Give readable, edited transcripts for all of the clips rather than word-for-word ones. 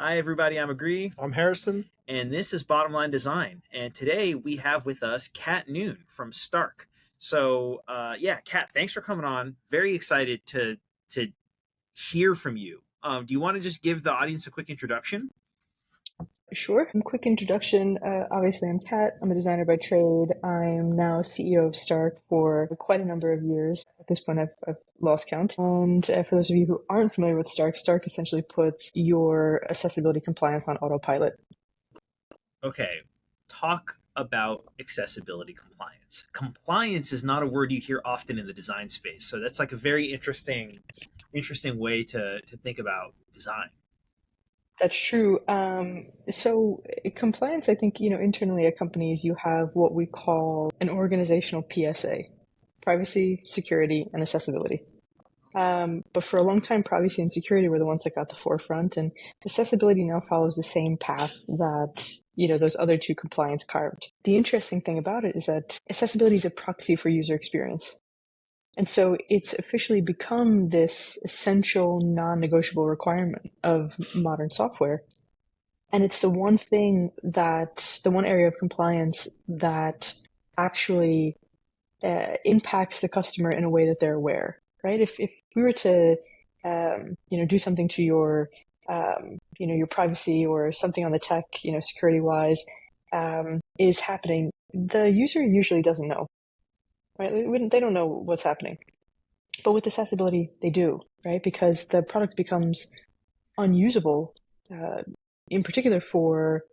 Hi, everybody. I'm Agree, I'm Harrison. and this is Bottomline Design. And today we have with us Cat Noone from Stark. So, Cat, thanks for coming on. Very excited to hear from you. Do you want to just give the audience a quick introduction? Sure. Quick introduction. Obviously, I'm Kat. I'm a designer by trade. I'm now CEO of Stark for quite a number of years. At this point, I've lost count. And for those of you who aren't familiar with Stark, Stark essentially puts your accessibility compliance on autopilot. Okay, talk about accessibility compliance. Compliance is not a word you hear often in the design space, so that's like a very interesting way to think about design. That's true. So compliance, I think, internally at companies, you have what we call an organizational PSA: privacy, security, and accessibility. But for a long time, privacy and security were the ones that got the forefront, and accessibility now follows the same path that, those other two compliance carved. The interesting thing about it is that accessibility is a proxy for user experience. And so it's officially become this essential, non-negotiable requirement of modern software. And it's the one area of compliance that actually impacts the customer in a way that they're aware, right? If we were to, do something to your privacy or something on the tech, security wise, is happening, the user usually doesn't know, right? They don't know what's happening. But with accessibility, they do, right? Because the product becomes unusable, in particular for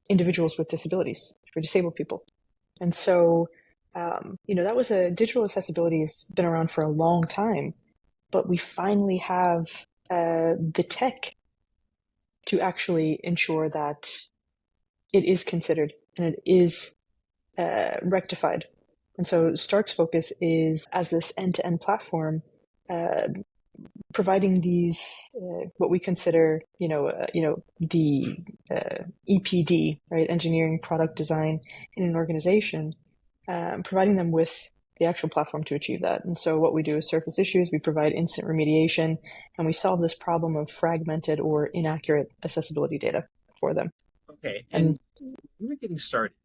individuals with disabilities, for disabled people. And so, that was digital accessibility has been around for a long time, but we finally have the tech to actually ensure that it is considered and it is rectified. And so Stark's focus is, as this end-to-end platform, providing these what we consider, the EPD, right, engineering product design in an organization, providing them with the actual platform to achieve that. And so what we do is surface issues, we provide instant remediation, and we solve this problem of fragmented or inaccurate accessibility data for them. Okay, and we were getting started.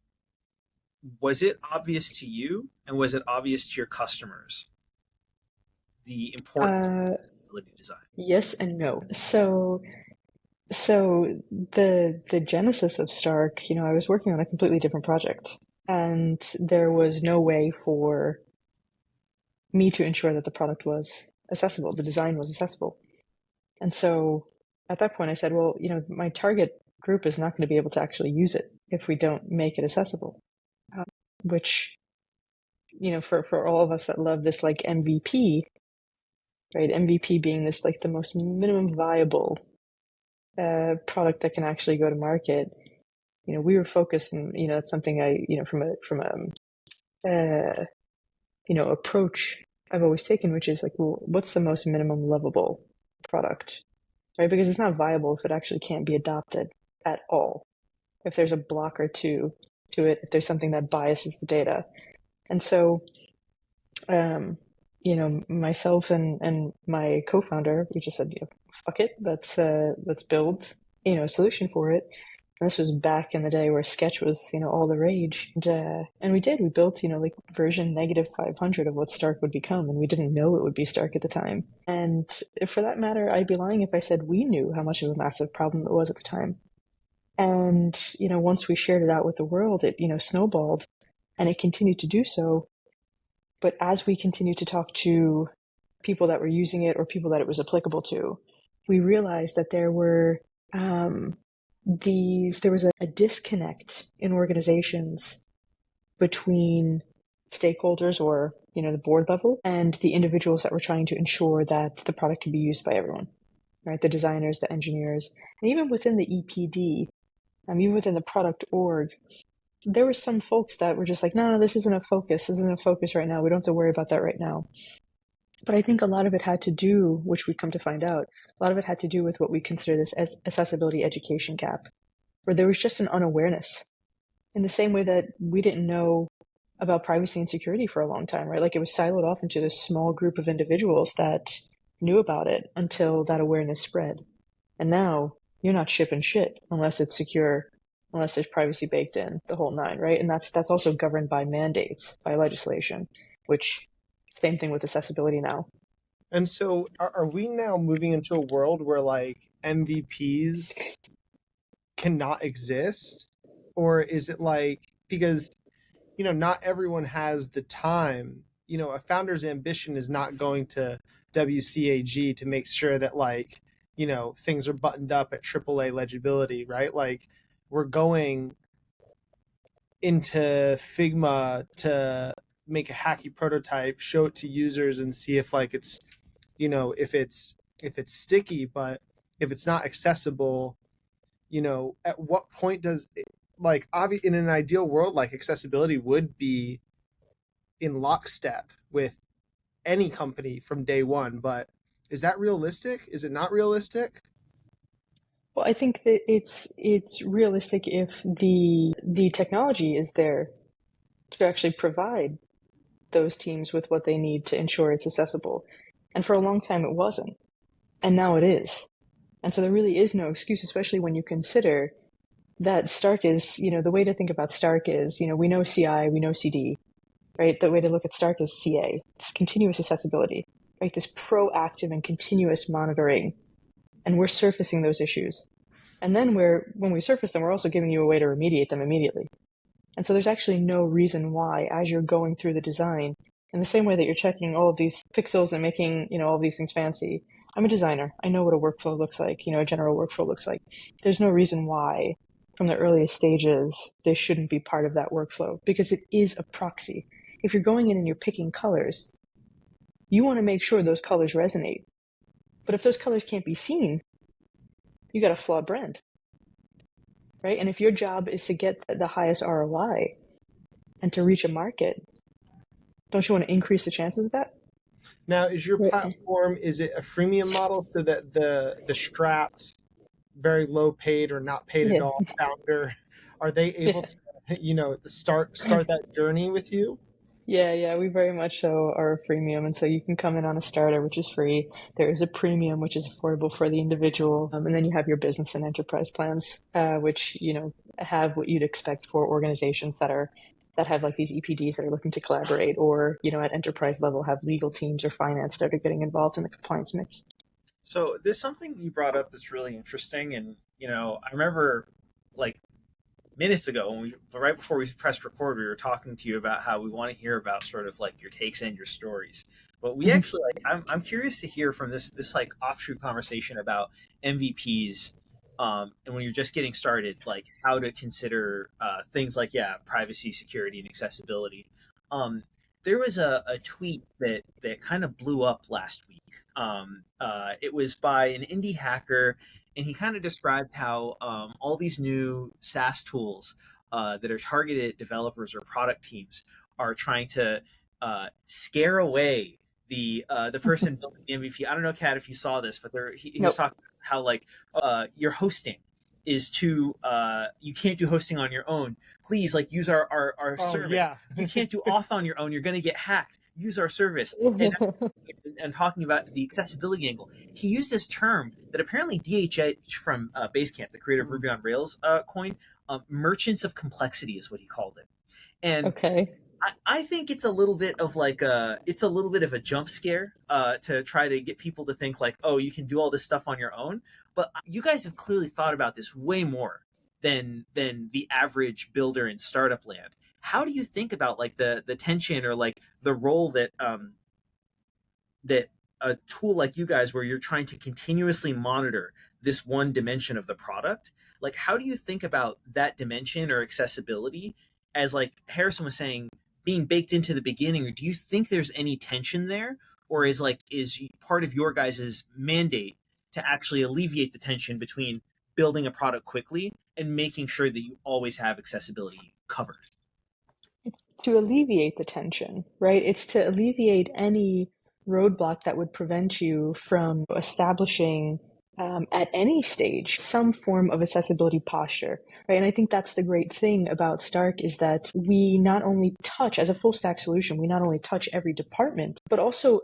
Was it obvious to you, and was it obvious to your customers, the importance of accessibility design? Yes and no. So the genesis of Stark, I was working on a completely different project, and there was no way for me to ensure that the product was accessible, the design was accessible. And so at that point I said, well, my target group is not going to be able to actually use it if we don't make it accessible. Which, for all of us that love this like MVP, right? MVP being this like the most minimum viable product that can actually go to market. We were focused, and that's something I, from a approach I've always taken, which is like, well, what's the most minimum lovable product, right? Because it's not viable if it actually can't be adopted at all. If there's a block or two to it, if there's something that biases the data. And so, myself and my co-founder, we just said, fuck it, let's build, a solution for it. And this was back in the day where Sketch was, all the rage. And we built, like version -500 of what Stark would become. And we didn't know it would be Stark at the time. And for that matter, I'd be lying if I said we knew how much of a massive problem it was at the time. And, once we shared it out with the world, it, snowballed, and it continued to do so. But as we continued to talk to people that were using it or people that it was applicable to, we realized that there was a disconnect in organizations between stakeholders or, the board level and the individuals that were trying to ensure that the product could be used by everyone, right? The designers, the engineers, and even within the EPD, even within the product org, there were some folks that were just like, no, this isn't a focus. This isn't a focus right now. We don't have to worry about that right now. But I think a lot of it had to do, which we come to find out, a lot of it had to do with what we consider this as accessibility education gap, where there was just an unawareness in the same way that we didn't know about privacy and security for a long time, right? Like it was siloed off into this small group of individuals that knew about it until that awareness spread. And now, you're not shipping shit unless it's secure, unless there's privacy baked in, the whole nine, right? And that's also governed by mandates, by legislation, which same thing with accessibility now. And so are we now moving into a world where like MVPs cannot exist? Or is it like, because, not everyone has the time. A founder's ambition is not going to WCAG to make sure that like, things are buttoned up at AAA legibility, right? Like we're going into Figma to make a hacky prototype, show it to users and see if like it's, if it's sticky. But if it's not accessible, at what point does it, like in an ideal world, like accessibility would be in lockstep with any company from day one. But is that realistic? Is it not realistic? Well, I think that it's realistic if the technology is there to actually provide those teams with what they need to ensure it's accessible. And for a long time, it wasn't. And now it is. And so there really is no excuse, especially when you consider that Stark is, the way to think about Stark is, we know CI, we know CD, right? The way to look at Stark is CA, this continuous accessibility, right? This proactive and continuous monitoring. And we're surfacing those issues. And then when we surface them, we're also giving you a way to remediate them immediately. And so there's actually no reason why, as you're going through the design, in the same way that you're checking all of these pixels and making, all of these things fancy. I'm a designer. I know what a workflow looks like, a general workflow looks like. There's no reason why, from the earliest stages, this shouldn't be part of that workflow, because it is a proxy. If you're going in and you're picking colors, you want to make sure those colors resonate. But if those colors can't be seen, you got a flawed brand, right? And if your job is to get the highest ROI and to reach a market, don't you want to increase the chances of that? Now, is your Right. platform, is it a freemium model so that the strapped, very low paid or not paid at Yeah. all founder, are they able Yeah. to, start that journey with you? Yeah, we very much so are a freemium. And so you can come in on a starter, which is free. There is a premium, which is affordable for the individual. And then you have your business and enterprise plans, which, have what you'd expect for organizations that have like these EPDs that are looking to collaborate, or, at enterprise level have legal teams or finance that are getting involved in the compliance mix. So there's something you brought up that's really interesting, and I remember like minutes ago when right before we pressed record, we were talking to you about how we want to hear about sort of like your takes and your stories. But we Mhm. actually like I'm curious to hear from this like offshoot conversation about MVPs. And when you're just getting started, like how to consider things like privacy, security, and accessibility. Um, there was a tweet that kind of blew up last week. It was by an indie hacker, and he kind of described how all these new SaaS tools that are targeted at developers or product teams are trying to scare away the person building the MVP. I don't know, Kat, if you saw this, but he was Nope. talking about how like your hosting is too you can't do hosting on your own. Please like use our Oh service. yeah. You can't do auth on your own. You're going to get hacked. Use our service. And talking about the accessibility angle, he used this term that apparently DHH from Basecamp, the creator of Ruby on Rails, coined. Merchants of complexity is what he called it. And Okay. I think it's a little bit of like it's a little bit of a jump scare to try to get people to think like, oh, you can do all this stuff on your own. But you guys have clearly thought about this way more than the average builder in startup land. How do you think about like the tension or like the role that a tool like you guys, where you're trying to continuously monitor this one dimension of the product, like how do you think about that dimension or accessibility as, like Harrison was saying, being baked into the beginning? Or do you think there's any tension there, or is part of your guys' mandate to actually alleviate the tension between building a product quickly and making sure that you always have accessibility covered? To alleviate the tension, right? It's to alleviate any roadblock that would prevent you from establishing at any stage some form of accessibility posture, right? And I think that's the great thing about Stark, is that we not only touch, as a full stack solution, we not only touch every department, but also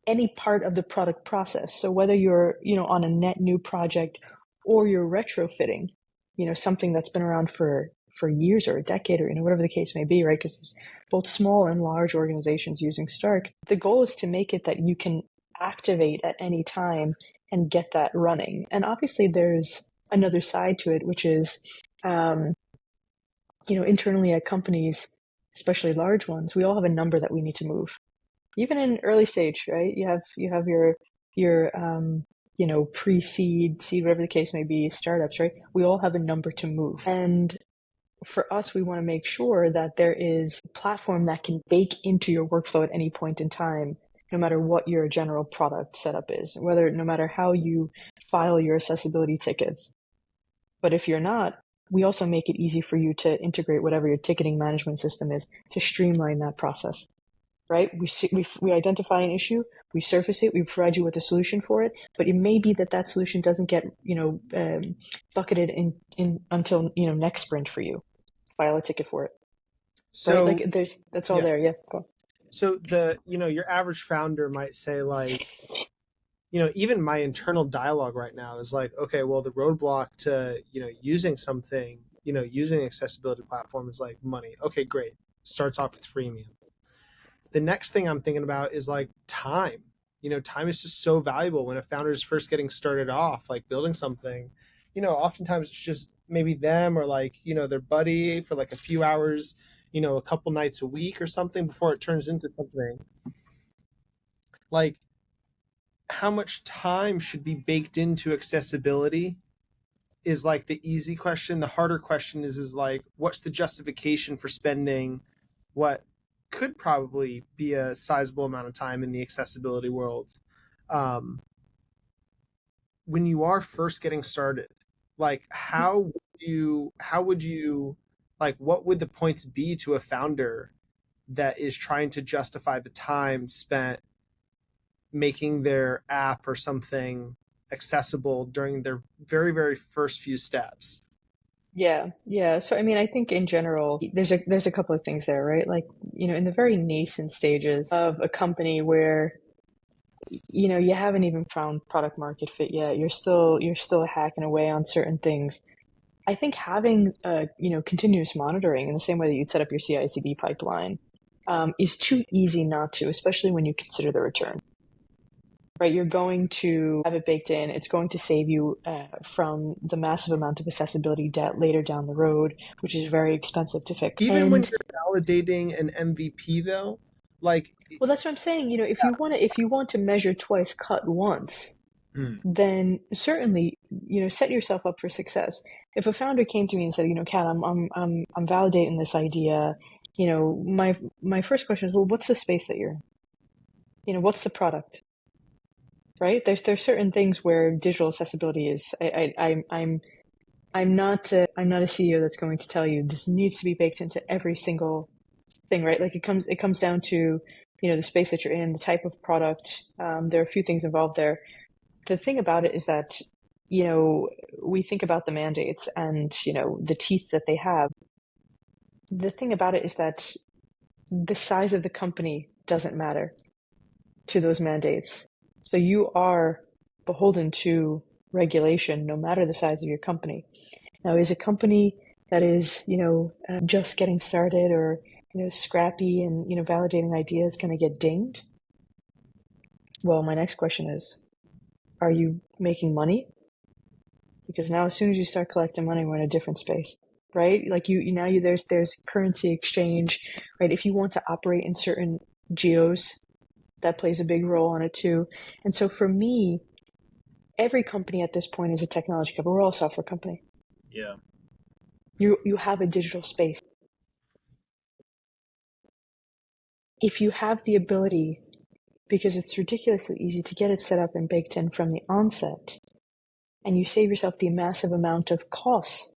any part of the product process. So whether you're, on a net new project, or you're retrofitting, something that's been around for years or a decade, or whatever the case may be, right? Because both small and large organizations using Stark, the goal is to make it that you can activate at any time and get that running. And obviously there's another side to it, which is internally at companies, especially large ones, we all have a number that we need to move. Even in early stage, right? You have your pre-seed, seed, whatever the case may be, startups, right? We all have a number to move. And for us, we want to make sure that there is a platform that can bake into your workflow at any point in time, no matter what your general product setup is, no matter how you file your accessibility tickets. But if you're not, we also make it easy for you to integrate whatever your ticketing management system is to streamline that process, right? We identify an issue, we surface it, we provide you with a solution for it, but it may be that solution doesn't get, bucketed in until, next sprint for you. File a ticket for it. So right? That's all yeah. there. Yeah. Go. So your average founder might say like, even my internal dialogue right now is like, okay, well, the roadblock to, using something, using accessibility platform is like money. Okay, great. Starts off with freemium. The next thing I'm thinking about is like time. Time is just so valuable when a founder is first getting started off, like building something. Oftentimes it's just maybe them or like, their buddy for like a few hours, a couple nights a week or something before it turns into something. Like, how much time should be baked into accessibility is like the easy question. The harder question is like, what's the justification for spending what could probably be a sizable amount of time in the accessibility world um, when you are first getting started? Like, how would you like, what would the points be to a founder that is trying to justify the time spent making their app or something accessible during their very, very first few steps? Yeah. Yeah. So, I mean, I think in general, there's a couple of things there, right? Like, in the very nascent stages of a company where, you haven't even found product market fit yet. You're still hacking away on certain things. I think having continuous monitoring in the same way that you'd set up your CI/CD pipeline is too easy not to, especially when you consider the return. Right, you're going to have it baked in. It's going to save you from the massive amount of accessibility debt later down the road, which is very expensive to fix. Even when And you're validating an MVP, though, like, well, that's what I'm saying. If you want to measure twice, cut once, Mm. then certainly set yourself up for success. If a founder came to me and said, Kat, I'm validating this idea, my first question is, well, what's the space that you're in? What's the product? Right? There's certain things where digital accessibility is. I'm not a CEO that's going to tell you this needs to be baked into every single thing, right? Like it comes down to the space that you're in, the type of product. There are a few things involved there. The thing about it is that we think about the mandates and the teeth that they have. The thing about it is that the size of the company doesn't matter to those mandates. So you are beholden to regulation no matter the size of your company. Now, is a company that is, just getting started or, scrappy and, validating ideas going to get dinged? Well, my next question is, are you making money? Because now as soon as you start collecting money, we're in a different space, right? Like there's currency exchange, right? If you want to operate in certain geos, that plays a big role on it too. And so for me, every company at this point is a technology company. We're all a software company. Yeah. You have a digital space. If you have the ability, because it's ridiculously easy to get it set up and baked in from the onset, and you save yourself the massive amount of costs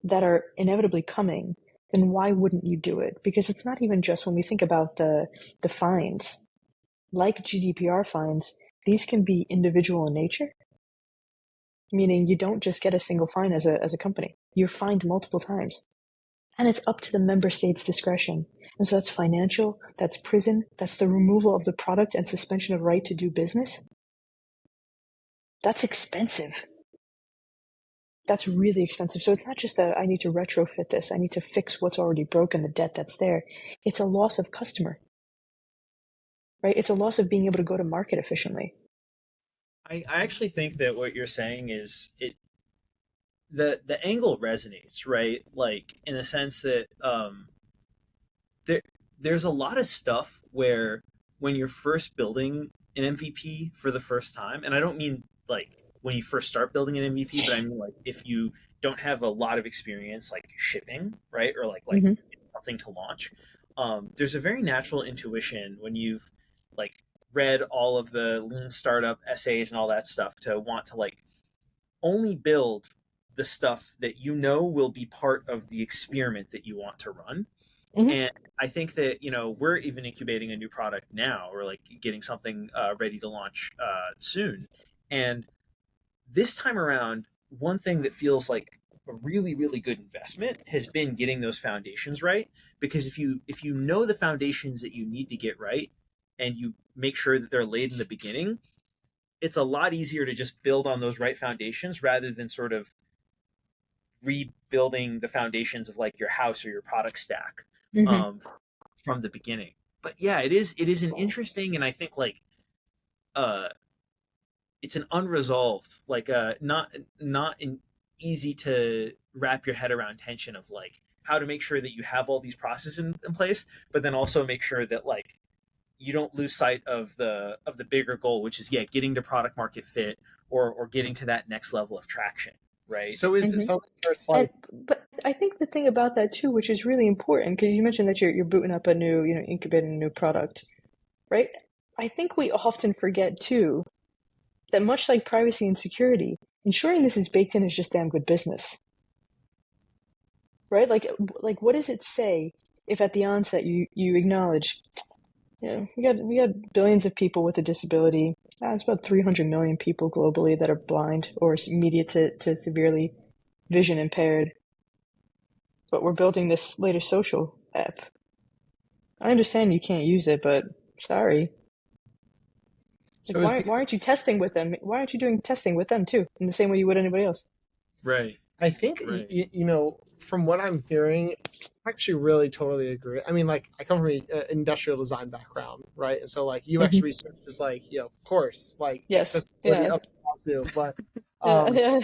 that are inevitably coming, then why wouldn't you do it? Because it's not even just when we think about the fines, like GDPR fines, these can be individual in nature, meaning you don't just get a single fine as a company. You're fined multiple times. And it's up to the member state's discretion. And so that's financial, that's prison, that's the removal of the product and suspension of right to do business. That's expensive. That's really expensive. So it's not just that I need to retrofit this, I need to fix what's already broken, the debt that's there. It's a loss of customer, right? It's a loss of being able to go to market efficiently. I actually think that what you're saying is the angle resonates, right? Like in the sense that there there's a lot of stuff where when you're first building an MVP for the first time, and I don't mean like when you first start building an MVP, but I mean like if you don't have a lot of experience like shipping, right? Or like Mm-hmm. something to launch. There's a very natural intuition when you've like read all of the lean startup essays and all that stuff to want to like only build the stuff that you know will be part of the experiment that you want to run. Mm-hmm. And I think that, we're even incubating a new product now, or like getting something ready to launch soon. And this time around, one thing that feels like a really, really good investment has been getting those foundations right. Because if you know the foundations that you need to get right, and you make sure that they're laid in the beginning, it's a lot easier to just build on those right foundations rather than sort of rebuilding the foundations of like your house or your product stack Mm-hmm. um, from the beginning. But yeah, it is an interesting, and I think like uh, it's an unresolved, like not an easy to wrap your head around tension of like how to make sure that you have all these processes in place, but then also make sure that like you don't lose sight of the bigger goal, which is, yeah, getting to product market fit, or getting to that next level of traction, right? So is it Mm-hmm. something where it's And like, but I think the thing about that too, which is really important, because you mentioned that you're booting up a new, incubating a new product, right? I think we often forget too that much like privacy and security, ensuring this is baked in is just damn good business, right? Like what does it say if at the onset you acknowledge, we got billions of people with a disability. It's about 300 million people globally that are blind or immediate to severely vision impaired. But we're building this later social app. I understand you can't use it, but sorry. Like, so is why aren't you testing with them? Why aren't you doing testing with them too, in the same way you would anybody else? Right, I think right. from what I'm hearing, I actually really totally agree. I mean, like I come from an industrial design background, right? And so like UX Mm-hmm. research is like, of course, like Yes. accessibility Yeah. up to. But Yeah. um, Yeah.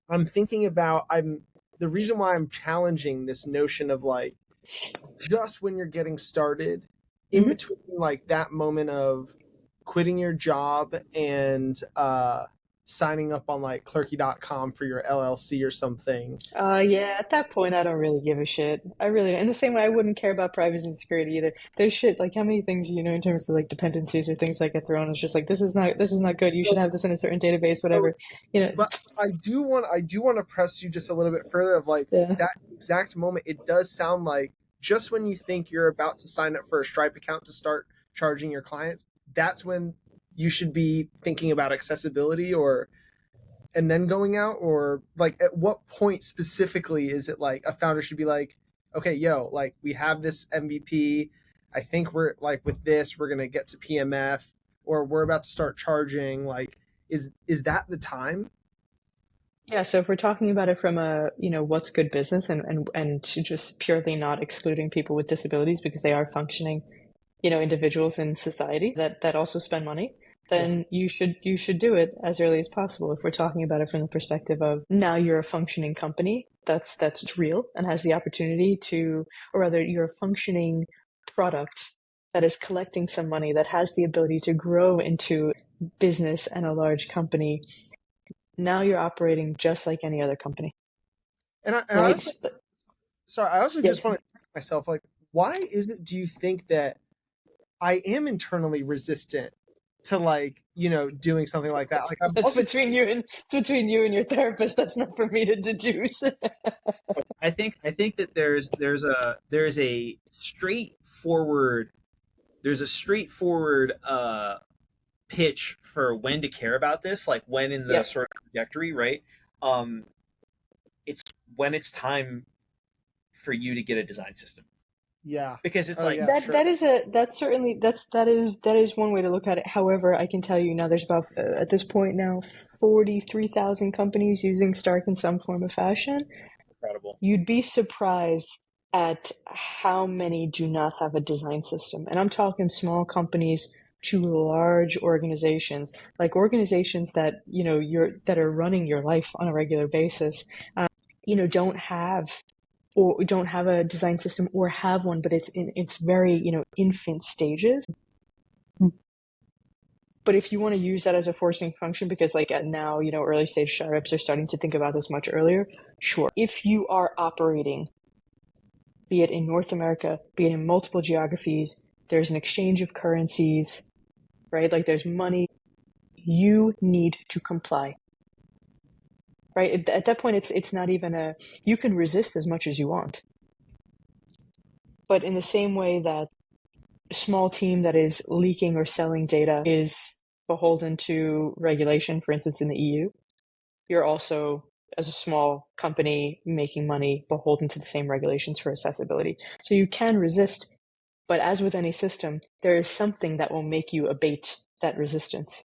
I'm thinking about I'm the reason why I'm challenging this notion of like just when you're getting started, in Mm-hmm. between like that moment of quitting your job and signing up on like clerky.com for your LLC or something. Yeah, at that point, I don't really give a shit. I really don't. In the same way, I wouldn't care about privacy and security either. There's shit, like how many things, in terms of like dependencies or things that get thrown, it's just like, this is not good. You should So, have this in a certain database, so whatever. You know, but I do want to press you just a little bit further of like yeah. that exact moment. It does sound like just when you think you're about to sign up for a Stripe account to start charging your clients, that's when you should be thinking about accessibility or and then going out, or like at what point specifically is it like a founder should be like, okay, yo, like we have this MVP, I think we're like with this we're gonna get to PMF, or we're about to start charging, like is that the time? Yeah, so if we're talking about it from a, what's good business and to just purely not excluding people with disabilities because they are functioning, individuals in society that also spend money, Yeah. then you should do it as early as possible. If we're talking about it from the perspective of now you're a functioning company that's real and has the opportunity to, or rather you're a functioning product that is collecting some money that has the ability to grow into business and a large company. Now you're operating just like any other company, And I right? also, sorry, I also Yeah, just want to check myself, like why is it, do you think that I am internally resistant to like doing something like that? Like I'm that's also between you and your therapist. That's not for me to deduce. I think that there's a straightforward pitch for when to care about this, like when in the Yep. sort of trajectory, right? It's when it's time for you to get a design system. Yeah. because it's Oh like, yeah, That sure. that is a that's certainly that is one way to look at it. However, I can tell you now there's about at this point now 43,000 companies using Stark in some form of fashion. incredible. You'd be surprised at how many do not have a design system. And I'm talking small companies to large organizations, like organizations that, that are running your life on a regular basis, don't have or don't have a design system or have one, but it's in its very, infant stages. But if you want to use that as a forcing function, because like at now, early stage startups are starting to think about this much earlier, sure. If you are operating, be it in North America, be it in multiple geographies, there's an exchange of currencies, right? Like there's money, you need to comply, right? At that point, it's not even you can resist as much as you want. But in the same way that a small team that is leaking or selling data is beholden to regulation, for instance, in the EU, you're also, as a small company making money, beholden to the same regulations for accessibility. So you can resist, but as with any system, there is something that will make you abate that resistance.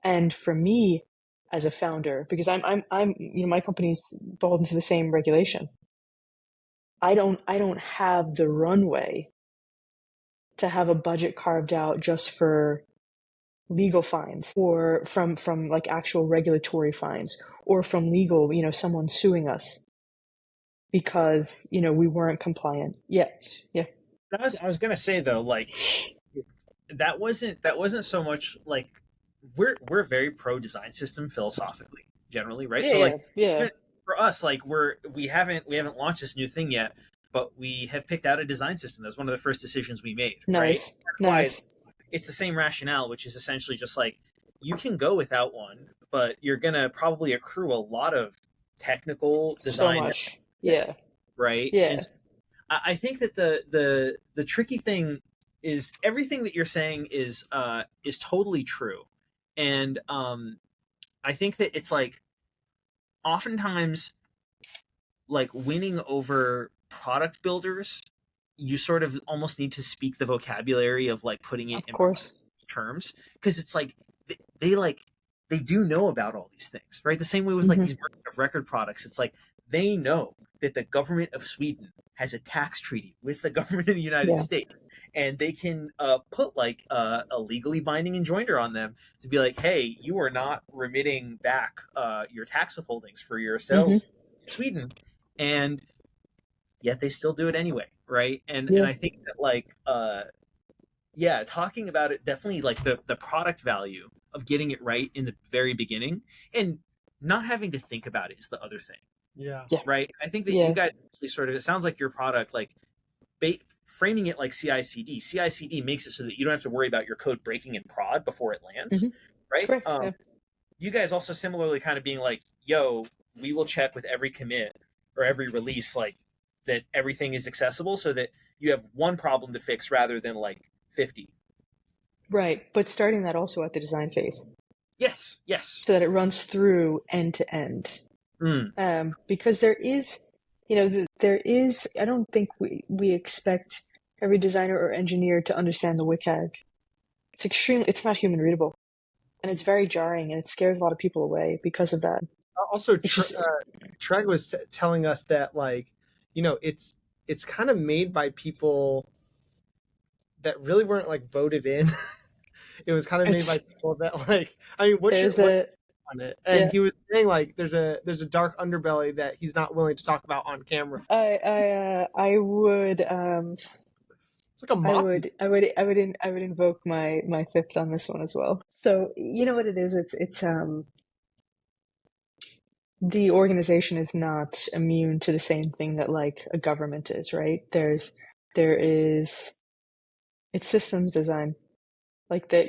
And for me, as a founder, because I'm, my company's beholden to the same regulation. I don't have the runway to have a budget carved out just for legal fines or from like actual regulatory fines or from legal, someone suing us because, we weren't compliant. Yes. Yeah. I was gonna say though, like that wasn't so much like we're very pro design system philosophically, generally, right? Yeah. So Yeah. like Yeah. even for us, like we haven't launched this new thing yet, but we have picked out a design system. That's one of the first decisions we made, right? Nice. Otherwise, Nice. it's the same rationale, which is essentially just like you can go without one, but you're gonna probably accrue a lot of technical So design, much. Yeah. right? And Yeah. I think that the tricky thing is everything that you're saying is totally true, and I think that it's like oftentimes like winning over product builders, you sort of almost need to speak the vocabulary of like putting it Of in course. terms because it's like they like they do know about all these things, right? The same way with like Hmm. these merchant of record products, it's like they know that the government of Sweden has a tax treaty with the government of the United Yeah. States, and they can put like a legally binding enjoinder on them to be like, hey, you are not remitting back your tax withholdings for your Hmm. sales in Sweden, and yet they still do it anyway, right? And Yeah. I think that like yeah, talking about it definitely like the product value of getting it right in the very beginning and not having to think about it is the other thing, Yeah. Yeah. right? I think that you Yeah. guys actually sort of it sounds like your product like framing it like CI/CD. CI/CD makes it so that you don't have to worry about your code breaking in prod before it lands, Hmm. right? Correct. Yeah. You guys also similarly kind of being like, yo, we will check with every commit or every release like that everything is accessible so that you have one problem to fix rather than like 50. Right. But starting that also at the design phase Yes, yes. so that it runs through end to end. Mm. Because there is, there is, I don't think we expect every designer or engineer to understand the WCAG. It's not human readable. And it's very jarring and it scares a lot of people away because of that. Also, It's just, Treg was telling us that like, it's kind of made by people that really weren't like voted in. It was kind of made by it's, people that like, I mean, there's what a, on it? And yeah, he was saying like, there's a dark underbelly that he's not willing to talk about on camera. I would, It's like a mafia. I would invoke my fifth on this one as well. So, you know what it is? The organization is not immune to the same thing that like a government is, right? There is it's systems design. Like that,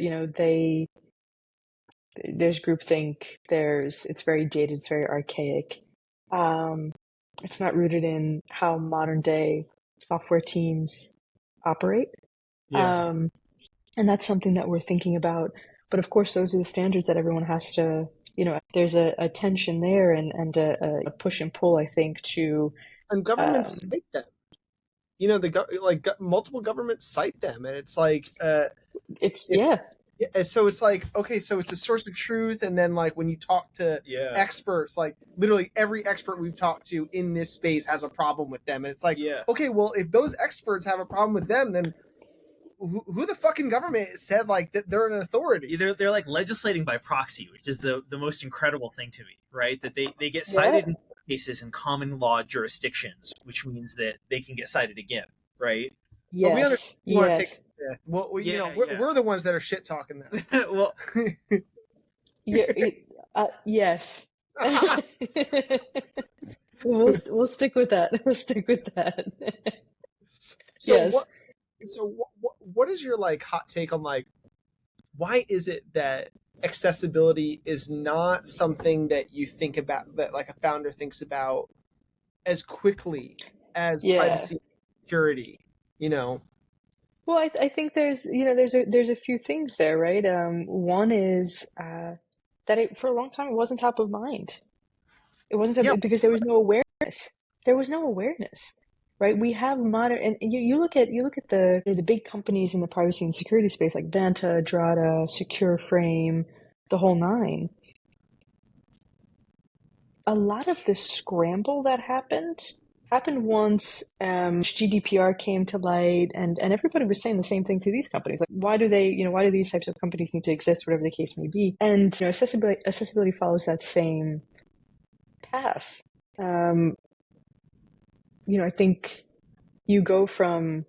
there's groupthink, it's very dated, it's very archaic. Um, it's not rooted in how modern day software teams operate. Yeah. Um, and that's something that we're thinking about. But of course, those are the standards that everyone has to, there's a tension there and a push and pull, I think, to, And governments um, cite them. you know, multiple governments cite them, and it's like, It's if yeah, yeah, so it's like, okay, so it's a source of truth, and then like when you talk to Yeah. experts, like literally every expert we've talked to in this space has a problem with them, and it's like, Yeah. okay, well, if those experts have a problem with them, then who the fucking government said like that they're an authority? They're like legislating by proxy, which is the most incredible thing to me, right? That they get yeah, cited in cases in common law jurisdictions, which means that they can get cited again, right? But we understand yes, you want to take. yes, Yeah, well, you know, Yeah, yeah. we're the ones that are shit talking Well, them. yeah, yes. We'll stick with that. We'll stick with that. so Yes. what? What is your like hot take on like why is it that accessibility is not something that you think about that like a founder thinks about as quickly as Yeah. privacy and security, you know? Well, I think there's a few things there, right? One is that for a long time it wasn't top of mind. It wasn't Yeah, because there was no awareness. There was no awareness, right? We have modern, and you look at the big companies in the privacy and security space like Vanta, Drata, Secure Frame, the whole nine. A lot of the scramble that happened once GDPR came to light, and everybody was saying the same thing to these companies. Like, why do these types of companies need to exist, whatever the case may be? And accessibility follows that same path. Um, I think you go from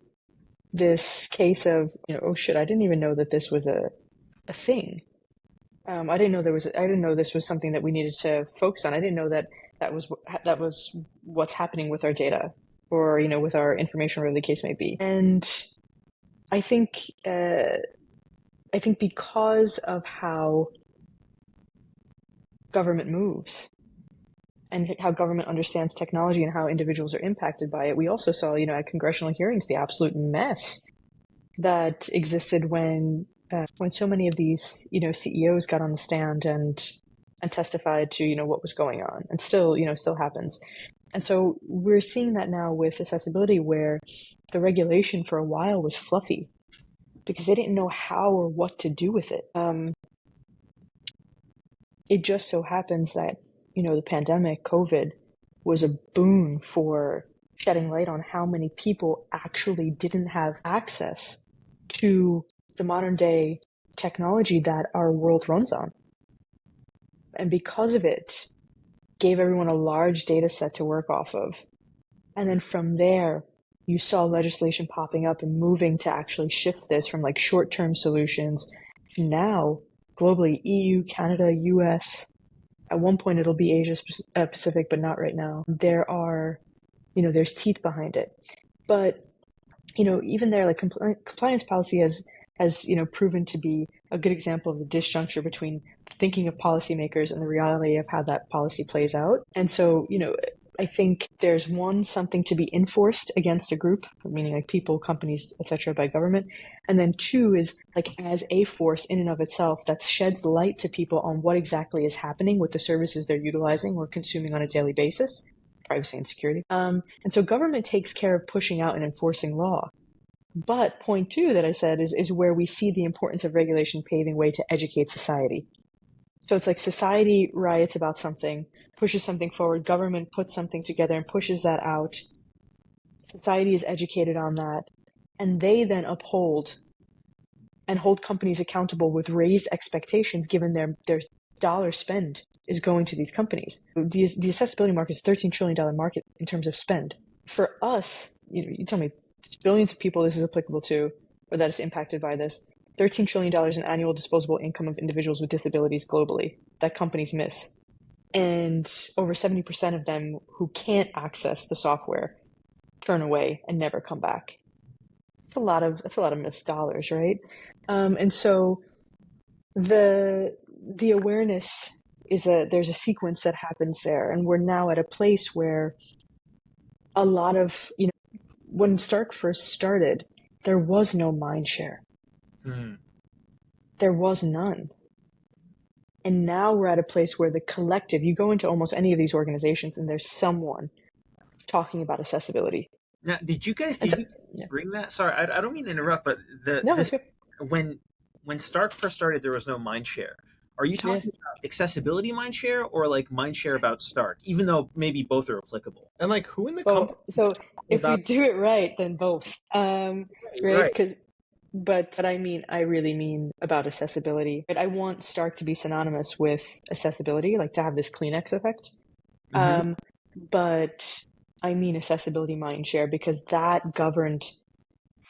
this case of, oh shit, I didn't even know that this was a thing. I didn't know this was something that we needed to focus on. I didn't know that that was what's happening with our data or, with our information, whatever the case may be. And I think, I think because of how government moves and how government understands technology and how individuals are impacted by it, we also saw, at congressional hearings, the absolute mess that existed when so many of these CEOs got on the stand and testified to what was going on, and still happens. And so we're seeing that now with accessibility, where the regulation for a while was fluffy because they didn't know how or what to do with it. It just so happens that the pandemic, COVID, was a boon for shedding light on how many people actually didn't have access to the modern day technology that our world runs on. And because of it, gave everyone a large data set to work off of. And then from there, you saw legislation popping up and moving to actually shift this from like short-term solutions to now globally, EU, Canada, US. At one point it'll be Asia Pacific, but not right now. There's teeth behind it. But, even there, like compliance policy has proven to be a good example of the disjuncture between thinking of policymakers and the reality of how that policy plays out. And so, I think there's something to be enforced against a group, meaning like people, companies, etc., by government. And then two is like as a force in and of itself that sheds light to people on what exactly is happening with the services they're utilizing or consuming on a daily basis, privacy and security. And so government takes care of pushing out and enforcing law. But point two that I said is where we see the importance of regulation paving way to educate society. So it's like society riots about something, pushes something forward, government puts something together and pushes that out. Society is educated on that, and they then uphold and hold companies accountable with raised expectations given their dollar spend is going to these companies. The accessibility market is a $13 trillion market in terms of spend. For us, you tell me, billions of people this is applicable to, or that is impacted by this. $13 trillion in annual disposable income of individuals with disabilities globally that companies miss. And over 70% of them who can't access the software turn away and never come back. That's a lot of missed dollars, right? And so the awareness there's a sequence that happens there, and we're now at a place where a lot of when Stark first started, there was no mind share. There was none. And now we're at a place where the collective, you go into almost any of these organizations and there's someone talking about accessibility. Now, did you guys And so, did you yeah, bring that? Sorry, I don't mean to interrupt, but the no, it's this good. when when Stark first started, there was no mind share. Are you Yeah. talking about accessibility mind share or like mind share about Stark? Even though maybe both are applicable. And like, who in the Well, company so if we about? do it right, then both. Right, Right? right. Because, but I mean, I really mean about accessibility. Right? I want Stark to be synonymous with accessibility, like to have this Kleenex effect. Mm-hmm. Um, but I mean accessibility mindshare because that governed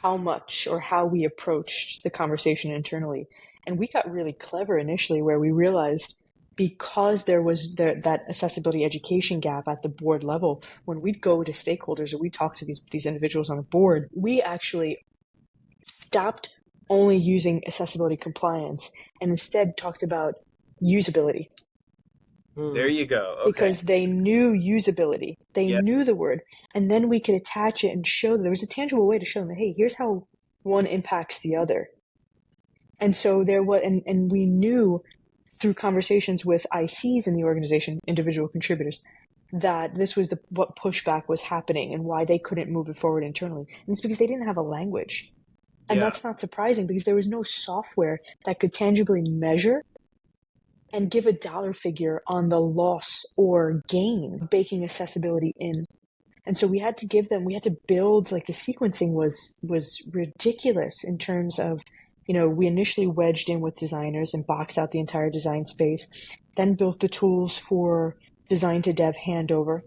how much or how we approached the conversation internally. And we got really clever initially where we realized because there was that accessibility education gap at the board level, when we'd go to stakeholders or we talk to these individuals on the board, we actually stopped only using accessibility compliance and instead talked about usability There Hmm. you go. Okay. because they knew usability. They Yeah. knew the word. And then we could attach it and show them. There was a tangible way to show them, hey, here's how one impacts the other. And so there was, and we knew through conversations with ICs in the organization, individual contributors, that this was what pushback was happening and why they couldn't move it forward internally. And it's because they didn't have a language. And Yeah. that's not surprising because there was no software that could tangibly measure and give a dollar figure on the loss or gain of baking accessibility in. And so we had to build, like the sequencing was ridiculous in terms of, we initially wedged in with designers and boxed out the entire design space, then built the tools for design to dev handover,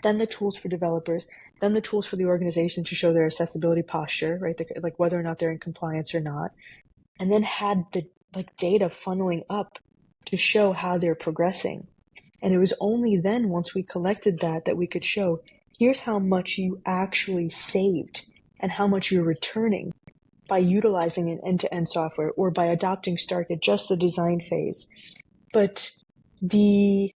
then the tools for developers, then the tools for the organization to show their accessibility posture, right? Like whether or not they're in compliance or not, and then had the like data funneling up to show how they're progressing. And it was only then, once we collected that we could show here's how much you actually saved and how much you're returning by utilizing an end-to-end software or by adopting Stark at just the design phase. But the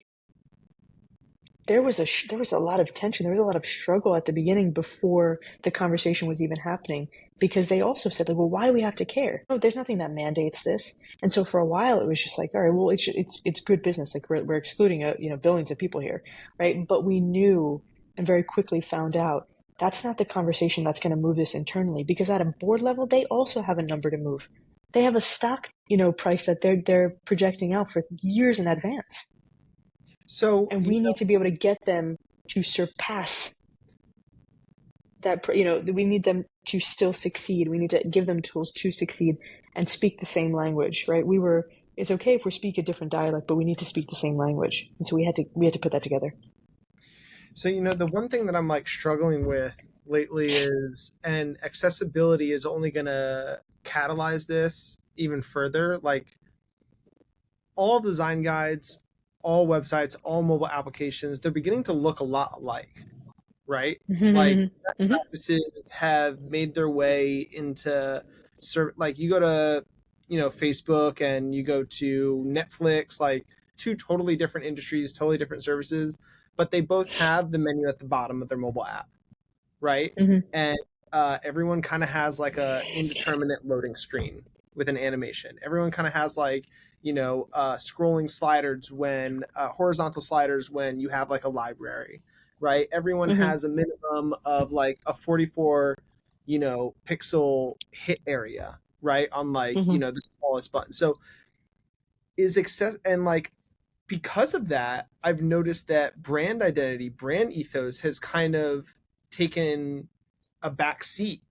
there was a lot of tension. There was a lot of struggle at the beginning before the conversation was even happening because they also said like, well, why do we have to care? No, there's nothing that mandates this. And so for a while, it was just like, all right, well, it's good business. Like we're excluding billions of people here, right? But we knew and very quickly found out that's not the conversation that's going to move this internally because at a board level, they also have a number to move. They have a stock, price that they're projecting out for years in advance, So and we need to be able to get them to surpass that. We need them to still succeed. We need to give them tools to succeed and speak the same language, right? It's okay if we speak a different dialect, but we need to speak the same language, and so we had to put that together. So, the one thing that I'm like struggling with lately is, and accessibility is only going to catalyze this even further. Like, all design guides, all websites, all mobile applications, they're beginning to look a lot alike, right? Like, Mm-hmm. practices have made their way into, like, you go to, Facebook and you go to Netflix, like, two totally different industries, totally different services, but they both have the menu at the bottom of their mobile app, right? Mm-hmm. And everyone kind of has like a indeterminate loading screen with an animation. Everyone kind of has like scrolling sliders when horizontal sliders when you have like a library, right? Everyone Mm-hmm. has a minimum of like a 44 pixel hit area, right, on like Mm-hmm. the smallest button. So is access, and like because of that, I've noticed that brand identity, brand ethos has kind of taken a back seat.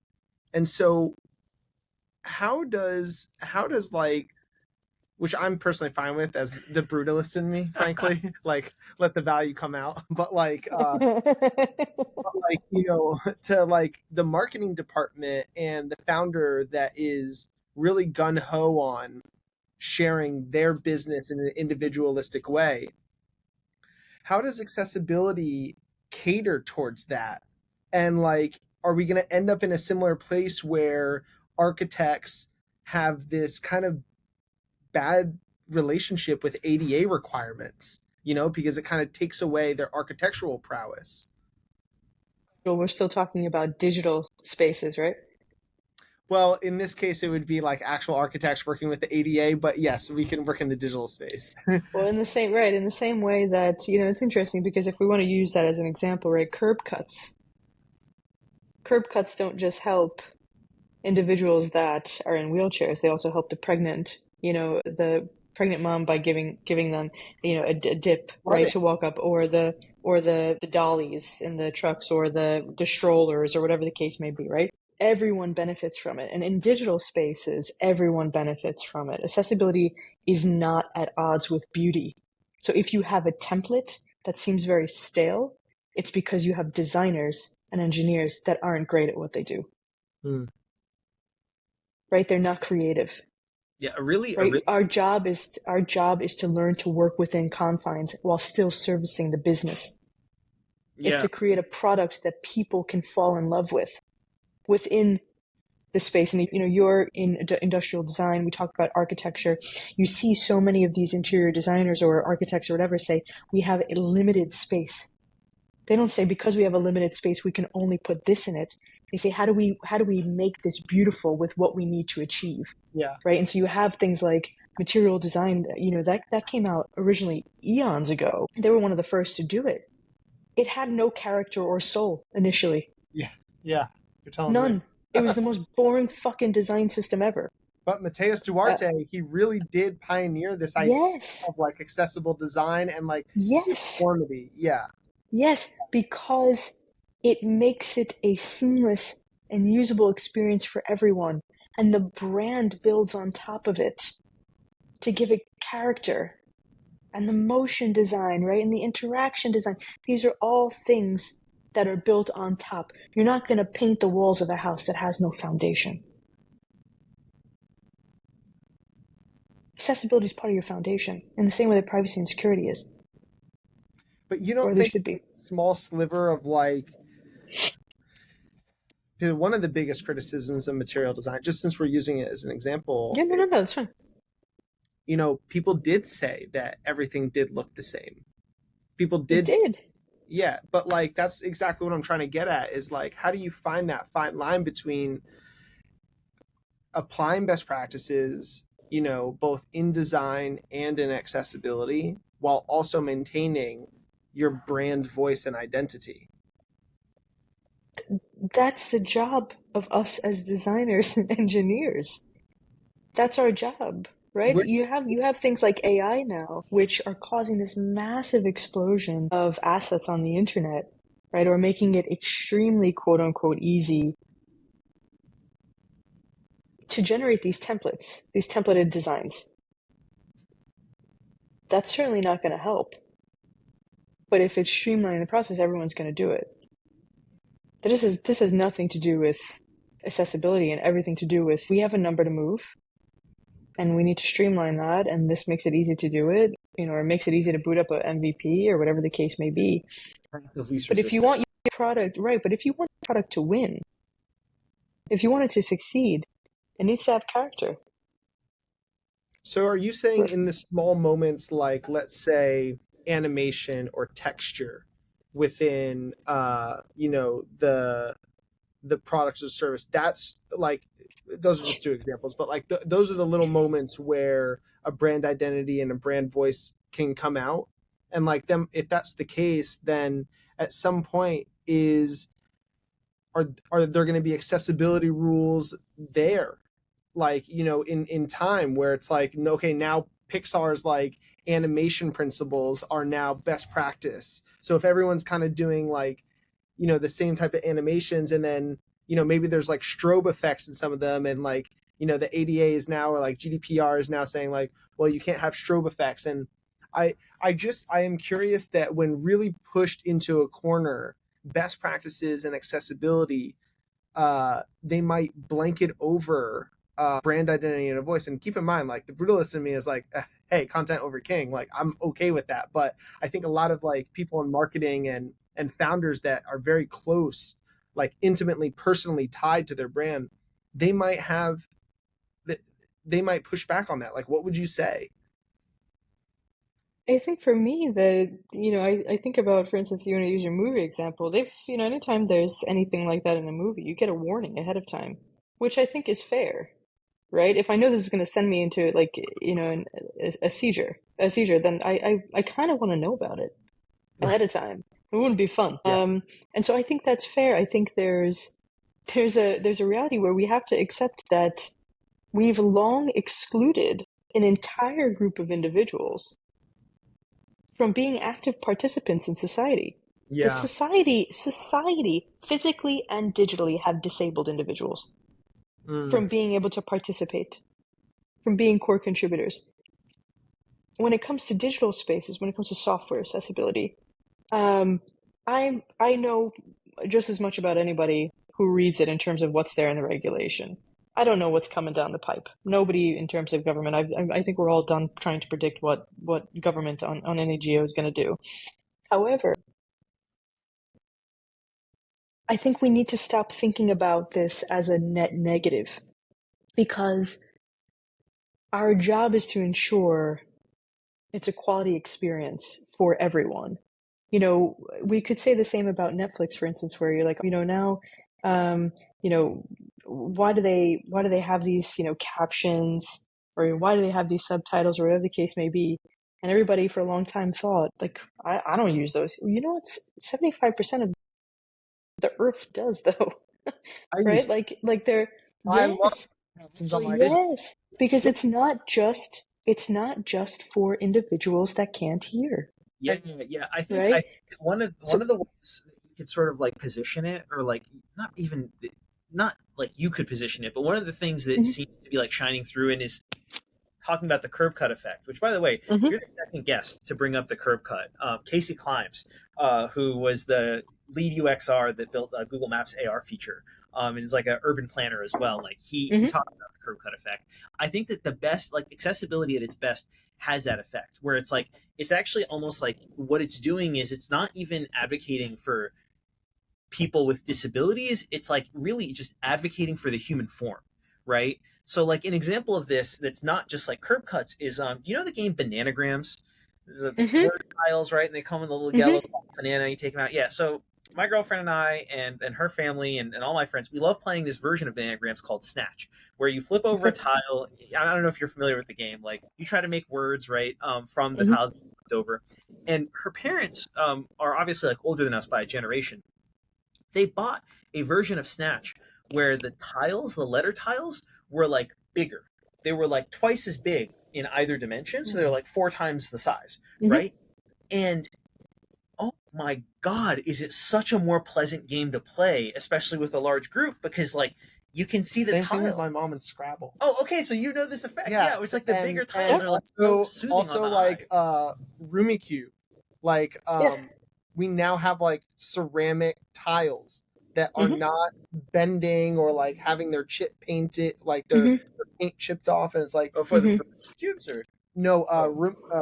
And so how does like, which I'm personally fine with as the brutalist in me, frankly, like let the value come out. But like to like the marketing department and the founder that is really gun ho on sharing their business in an individualistic way, how does accessibility cater towards that? And like, are we going to end up in a similar place where architects have this kind of bad relationship with ADA requirements, because it kind of takes away their architectural prowess? Well, we're still talking about digital spaces, right? Well, in this case, it would be like actual architects working with the ADA, but yes, we can work in the digital space. Well, in the same way that, it's interesting because if we want to use that as an example, right, curb cuts. curb cuts don't just help individuals that are in wheelchairs, they also help the pregnant, the pregnant mom by giving them, a dip, Love right, it. to walk up, or the dollies in the trucks, or the strollers, or whatever the case may be, right? Everyone benefits from it. And in digital spaces, everyone benefits from it. Accessibility is not at odds with beauty. So if you have a template that seems very stale, it's because you have designers and engineers that aren't great at what they do, Hmm. right? They're not creative, Yeah, a really, right? Our job is to learn to work within confines while still servicing the business. It's yeah, to create a product that people can fall in love with within the space. And you're in industrial design. We talk about architecture. You see so many of these interior designers or architects or whatever say we have a limited space. They don't say because we have a limited space we can only put this in it. They say how do we make this beautiful with what we need to achieve, Yeah. right? And so you have things like material design, that came out originally eons ago. They were one of the first to do it. It had no character or soul initially. Yeah. Yeah. You're telling me. None. It was the most boring fucking design system ever. But Mateus Uh, Duarte, he really did pioneer this idea yes. of like accessible design and like Yes. uniformity. Yeah. Yes, because it makes it a seamless and usable experience for everyone. And the brand builds on top of it to give it character. And the motion design, right? And the interaction design. These are all things that are built on top. You're not going to paint the walls of a house that has no foundation. Accessibility is part of your foundation in the same way that privacy and security is, But you or don't they think should be. a small sliver of like, 'cause one of the biggest criticisms of material design, just since we're using it as an example, Yeah, no, no, no, that's fine. people did say that everything did look the same. People It did, did. yeah, but like that's exactly what I'm trying to get at is like, how do you find that fine line between applying best practices, both in design and in accessibility, while also maintaining your brand voice and identity? That's the job of us as designers and engineers. That's our job, right? Where, You have things like AI now, which are causing this massive explosion of assets on the internet, right? Or making it extremely quote unquote easy to generate these templates, these templated designs. That's certainly not going to help. But if it's streamlining the process, everyone's going to do it. But this has nothing to do with accessibility and everything to do with we have a number to move and we need to streamline that, and this makes it easy to do it, or makes it easy to boot up a MVP or whatever the case may be. of least But if you resistance. want your product, right, but if you want your product to win, if you want it to succeed, it needs to have character. so are you saying in the small moments, like let's say animation or texture within, the products or service, that's like, those are just two examples, but like those are the little moments where a brand identity and a brand voice can come out. And like them, if that's the case, then at some point are there going to be accessibility rules there, like, in time, where it's like, okay, now Pixar's like animation principles are now best practice, so if everyone's kind of doing like, the same type of animations, and then, maybe there's like strobe effects in some of them, and like, the ADA is now, or like GDPR is now saying like, well, you can't have strobe effects. And I am curious that when really pushed into a corner, best practices and accessibility, they might blanket over brand identity and a voice. And keep in mind, like, the brutalist in me is like, hey, content over king. Like, I'm okay with that. But I think a lot of like people in marketing and founders that are very close, like intimately, personally tied to their brand, they might have they might push back on that. Like, what would you say? I think for me, I think about, for instance, you want to use your movie example. Anytime there's anything like that in a movie, you get a warning ahead of time, which I think is fair, right? If I know this is going to send me into like, a seizure, then I kind of want to know about it Right. ahead of time. It wouldn't be fun. Yeah. And so I think that's fair. I think there's there's a reality where we have to accept that we've long excluded an entire group of individuals from being active participants in society. The Yeah. society physically and digitally have disabled individuals Mm. from being able to participate, from being core contributors. When it comes to digital spaces, when it comes to software accessibility, I know just as much about anybody who reads it in terms of what's there in the regulation. I don't know what's coming down the pipe. Nobody in terms of government. I think we're all done trying to predict what government on any geo is going to do. However, I think we need to stop thinking about this as a net negative, because our job is to ensure it's a quality experience for everyone. We could say the same about Netflix, for instance, where you're like, now, um, you know, why do they have these, captions, or why do they have these subtitles, or whatever the case may be? And everybody for a long time thought, like, I don't use those. It's 75% of the earth does, though, I right? used. Like they're, I love yes, captions on my. This, yes, because yeah, it's not just for individuals that can't hear, yeah, And yeah. I right? think one So, of the ways that you could sort of like position it, or like not even not like you could position it, but one of the things that mhm, seems to be like shining through and is talking about the curb cut effect, which, by the way, mhm, you're the second guest to bring up the curb cut. Casey Climes, who was the lead UXR that built Google Maps AR feature, and is like an urban planner as well. Like he mhm, talked about the curb cut effect. I think that the best, like accessibility at its best, has that effect where it's like it's actually almost like what it's doing is it's not even advocating for people with disabilities. It's like really just advocating for the human form, right? So like an example of this that's not just like curb cuts is you know the game Bananagrams, the mhm, word tiles, right? And they come in the little mhm, yellow banana, and you take them out. Yeah. So my girlfriend and I and her family and all my friends, we love playing this version of Bananagrams called Snatch, where you flip over a okay, tile. I don't know if you're familiar with the game. Like you try to make words, right, from the mhm, tiles you flipped over. And her parents are obviously like older than us by a generation. They bought a version of Snatch where the tiles, the letter tiles, were like bigger. They were like twice as big in either dimension, so they're like four times the size, mhm. right? And oh my god, is it such a more pleasant game to play, especially with a large group, because like you can see the same thing with my tile. mom in Scrabble. Oh, okay, so you know this effect. Yeah, it's Yes, like the and bigger tiles and Yeah, are like so also soothing on also the eye. like Rumikube, like yeah, we now have like ceramic tiles that are mhm, not bending or like having their chip painted, like mhm, their paint chipped off, and it's like Oh, mhm. for the cubes or no oh,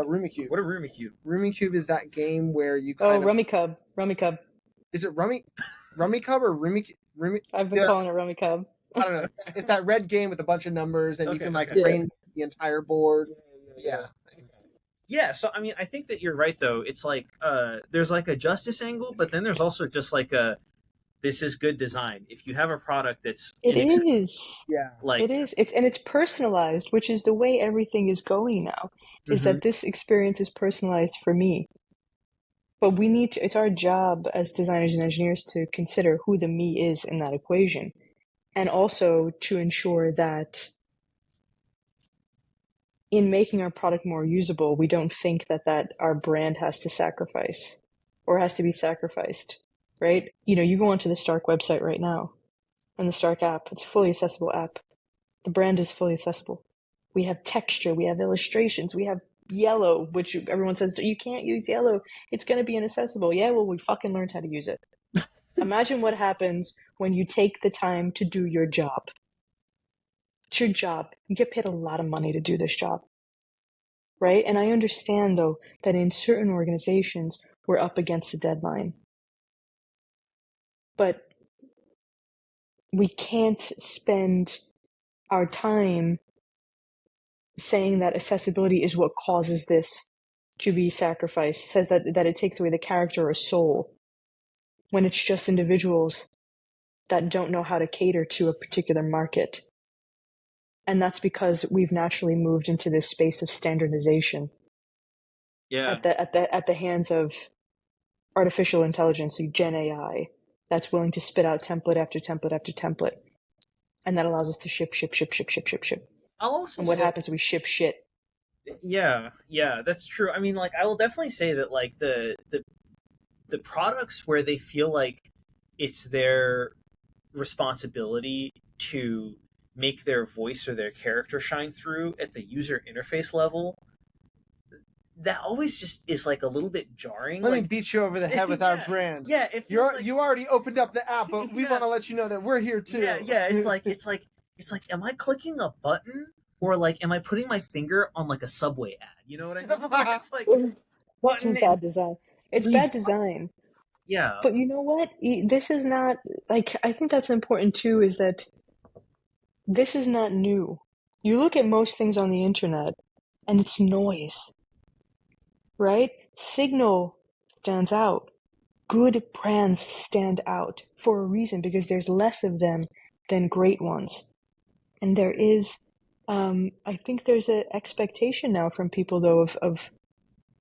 Rumikube. what a roomy cube. Rumikube is that game where you Oh, kind of, Rummy Cub, Rummy Cub. is it Rummy Cub or Rumi? I've been Yeah, calling it Rummy Cub. I don't know. It's that red game with a bunch of numbers, and you Okay, can like okay. Yes. arrange the entire board. Yeah, yeah, Yeah. yeah. Yeah, so I mean, I think that you're right though. It's like there's like a justice angle, but then there's also just like a this is good design. If you have a product that's It inaccessible, is. Yeah. It like is. It's personalized, which is the way everything is going now. Is hmm that this experience is personalized for me? But it's our job as designers and engineers to consider who the me is in that equation, and also to ensure that in making our product more usable, we don't think that our brand has to sacrifice or has to be sacrificed, right? You go onto the Stark website right now, and the Stark app, it's a fully accessible app. The brand is fully accessible. We have texture, we have illustrations, we have yellow, which everyone says you can't use yellow. It's going to be inaccessible. Yeah, well, we fucking learned how to use it. Imagine what happens when you take the time to do your job. It's your job. You get paid a lot of money to do this job, right? And I understand, though, that in certain organizations, we're up against a deadline. But we can't spend our time saying that accessibility is what causes this to be sacrificed, says that it takes away the character or soul, when it's just individuals that don't know how to cater to a particular market. And that's because we've naturally moved into this space of standardization yeah, at the hands of artificial intelligence, like Gen AI. that's willing to spit out template after template after template. And that allows us to ship, ship, ship, ship, ship, ship, ship. I'll also And what say, happens? We ship shit. yeah, yeah, that's true. I mean, like, I will definitely say that, like, the products where they feel like it's their responsibility to make their voice or their character shine through at the user interface level, that always just is like a little bit jarring. Let me Like, beat you over the head with our yeah, brand. yeah, it feels like, You already opened up the app, but we yeah, want to let you know that we're here yeah, too. yeah. It's like, am I clicking a button or like am I putting my finger on like a Subway ad? You know what I mean? Where it's like button and Bad design. It's bad leaves. design. Yeah, But you know what? This is not, like, I think that's important too, is that this is not new. You look at most things on the internet and it's noise, right? Signal stands out. Good brands stand out for a reason because there's less of them than great ones. And there is, I think there's an expectation now from people though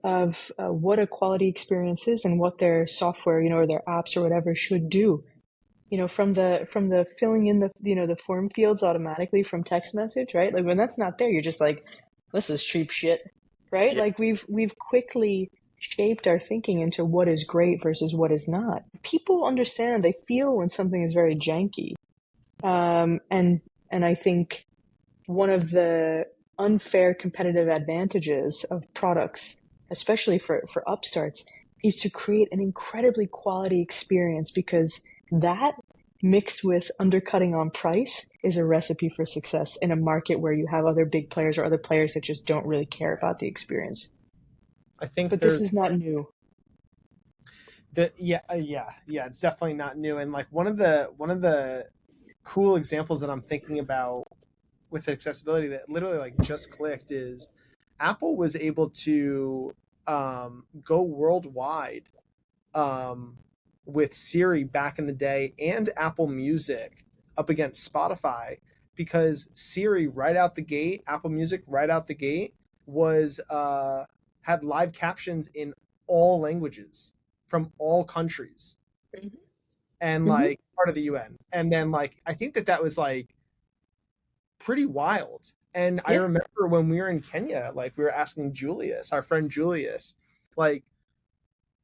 of what a quality experience is and what their software, or their apps or whatever should do. From the filling in the form fields automatically from text message, right? Like when that's not there, you're just like, this is cheap shit, right? yeah. Like we've quickly shaped our thinking into what is great versus what is not. People understand, they feel when something is very janky. And I think one of the unfair competitive advantages of products, especially for upstarts, is to create an incredibly quality experience because that mixed with undercutting on price is a recipe for success in a market where you have other big players or other players that just don't really care about the experience. I think But this there's is not new. yeah, it's definitely not new. And like one of the cool examples that I'm thinking about with accessibility that literally like just clicked is Apple was able to go worldwide um, with Siri back in the day and Apple Music up against Spotify because Siri right out the gate, Apple Music right out the gate was had live captions in all languages from all countries and Mm-hmm. like part of the UN. And then like I think that was like pretty wild. And I Yeah. remember when we were in Kenya, like we were asking Julius, our friend Julius, like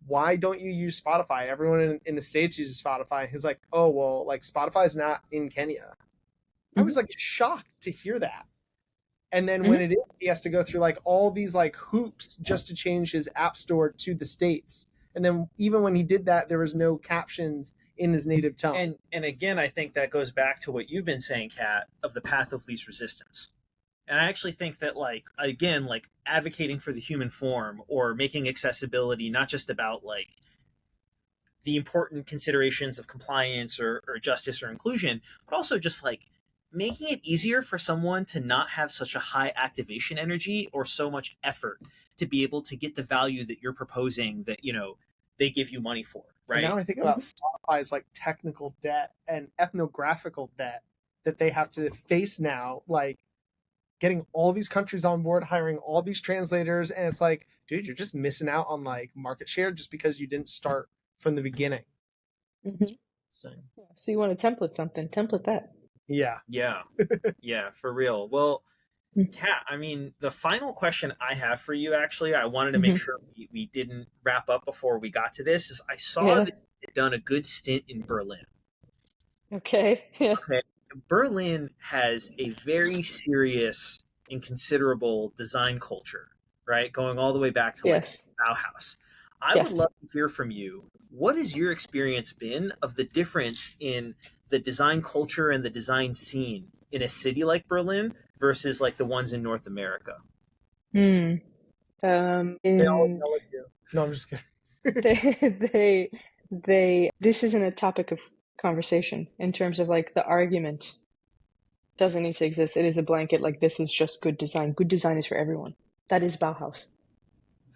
why don't you use Spotify? Everyone in the States uses Spotify. He's like, oh, well, like Spotify is not in Kenya. I was Mm-hmm. like shocked to hear that. And then when Mm-hmm. it is, he has to go through like all these like hoops just to change his app store to the States. And then even when he did that, there was no captions in his native tongue. And again, I think that goes back to what you've been saying, Kat, of the path of least resistance. And I actually think that, like, again, like advocating for the human form or making accessibility not just about like the important considerations of compliance or justice or inclusion, but also just like making it easier for someone to not have such a high activation energy or so much effort to be able to get the value that you're proposing that, they give you money for, And now right? I think about Mm-hmm. Spotify's like technical debt and ethnographical debt that they have to face now, like getting all these countries on board, hiring all these translators, and it's like, dude, you're just missing out on like market share just because you didn't start from the beginning. Mm-hmm. So, So you want to template something, template that. yeah. Yeah, yeah, for real. Well, Mm-hmm. Kat, I mean, the final question I have for you, actually, I wanted to make Mm-hmm. sure we didn't wrap up before we got to this, is I saw Yeah. that you had done a good stint in Berlin. Okay. Yeah. Okay. Berlin has a very serious and considerable design culture, right? Going all the way back to like Yes. Bauhaus. I would Yes. love to hear from you. What has your experience been of the difference in the design culture and the design scene in a city like Berlin versus like the ones in North America? Hmm. They all In yell at you. No, I'm just kidding. this isn't a topic of conversation in terms of like the argument doesn't need to exist. It is a blanket, like this is just good design. Good design is for everyone. That is Bauhaus.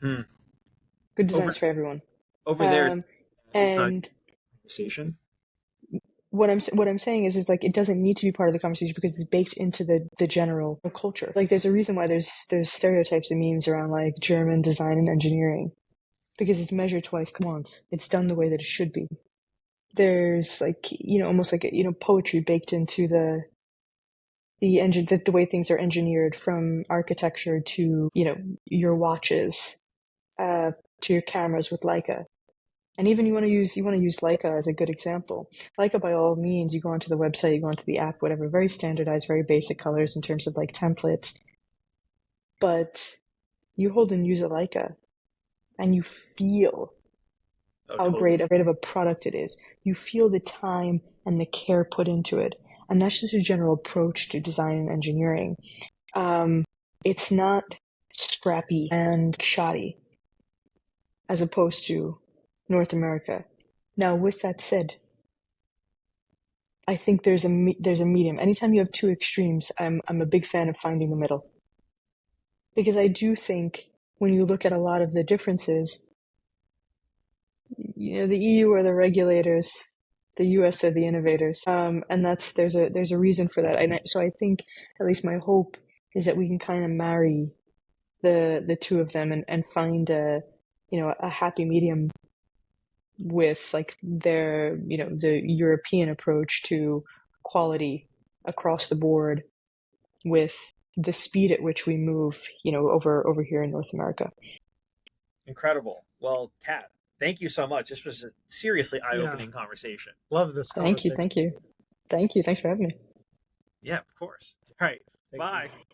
Hmm. Good design Over is for everyone. over there, Um, it's not a and conversation. what I'm saying is like it doesn't need to be part of the conversation because it's baked into the general culture. Like there's a reason why there's stereotypes and memes around like German design and engineering because it's measured twice once. It's done the way that it should be. there's like, almost like, poetry baked into the way things are engineered, from architecture to, your watches, to your cameras with Leica. And even you want to use Leica as a good example. Leica, by all means, you go onto the website, you go onto the app, whatever, very standardized, very basic colors in terms of like templates. But you hold and use a Leica and you feel Oh, how totally. great of a product it is. You feel the time and the care put into it. And that's just a general approach to design and engineering. It's not scrappy and shoddy as opposed to North America. Now, with that said, I think there's a medium. Anytime you have two extremes, I'm a big fan of finding the middle, because I do think when you look at a lot of the differences, the EU are the regulators, the US are the innovators, and there's a reason for that. So I think, at least my hope is that we can kind of marry the two of them, and find a happy medium with like the European approach to quality across the board, with the speed at which we move, over here in North America. Incredible. Well, Kat, thank you so much. This was a seriously Yeah, eye-opening conversation. love this Thank you, conversation. thank you, thank you. Thanks for having me. Yeah, of course. All right. Take it Bye. easy.